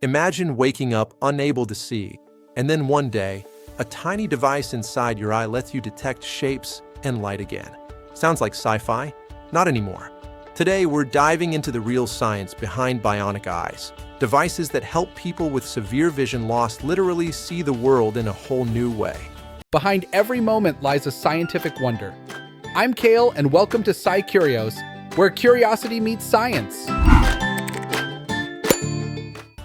Imagine waking up unable to see, and then one day, a tiny device inside your eye lets you detect shapes and light again. Sounds like sci-fi? Not anymore. Today, we're diving into the real science behind bionic eyes, devices that help people with severe vision loss literally see the world in a whole new way. Behind every moment lies a scientific wonder. I'm Kale, and welcome to SciCurios, where curiosity meets science.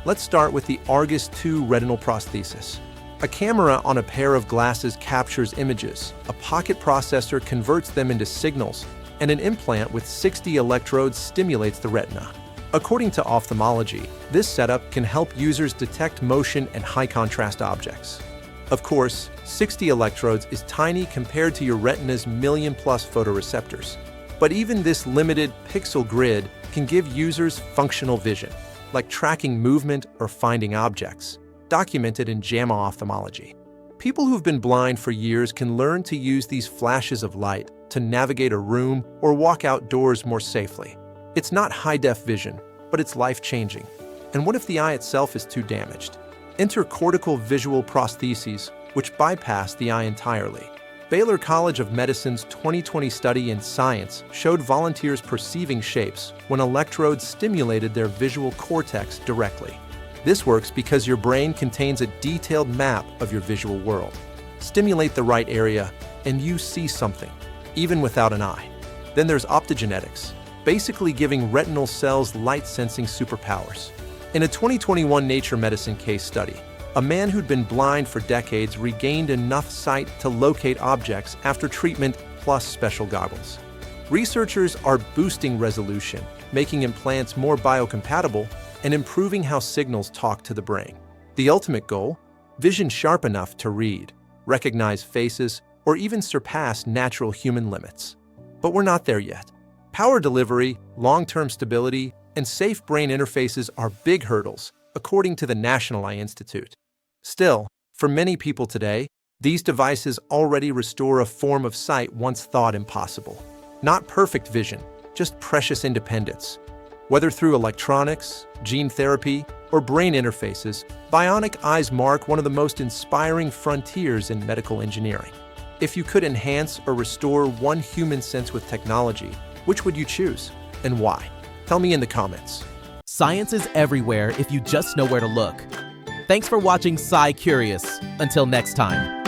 Let's start with the Argus 2 retinal prosthesis. A camera on a pair of glasses captures images, a pocket processor converts them into signals, and an implant with 60 electrodes stimulates the retina. According to ophthalmology, this setup can help users detect motion and high-contrast objects. Of course, 60 electrodes is tiny compared to your retina's million-plus photoreceptors. But even this limited pixel grid can give users functional vision, like tracking movement or finding objects, documented in JAMA Ophthalmology. People who've been blind for years can learn to use these flashes of light to navigate a room or walk outdoors more safely. It's not high-def vision, but it's life-changing. And what if the eye itself is too damaged? Enter cortical visual prostheses, which bypass the eye entirely. Baylor College of Medicine's 2020 study in Science showed volunteers perceiving shapes when electrodes stimulated their visual cortex directly. This works because your brain contains a detailed map of your visual world. Stimulate the right area, and you see something, even without an eye. Then there's Optogenetics, basically giving retinal cells light-sensing superpowers. In a 2021 Nature Medicine case study, a man who'd been blind for decades regained enough sight to locate objects after treatment plus special goggles. Researchers are boosting resolution, making implants more biocompatible, and improving how signals talk to the brain. The ultimate goal? Vision sharp enough to read, recognize faces, or even surpass natural human limits. But we're not there yet. Power delivery, long-term stability, and safe brain interfaces are big hurdles, according to the National Eye Institute. Still, for many people today, these devices already restore a form of sight once thought impossible. Not perfect vision, just precious independence. Whether through electronics, gene therapy, or brain interfaces, bionic eyes mark one of the most inspiring frontiers in medical engineering. If you could enhance or restore one human sense with technology, which would you choose, and why? Tell me in the comments. Science is everywhere if you just know where to look. Thanks for watching SciCurious. Until next time.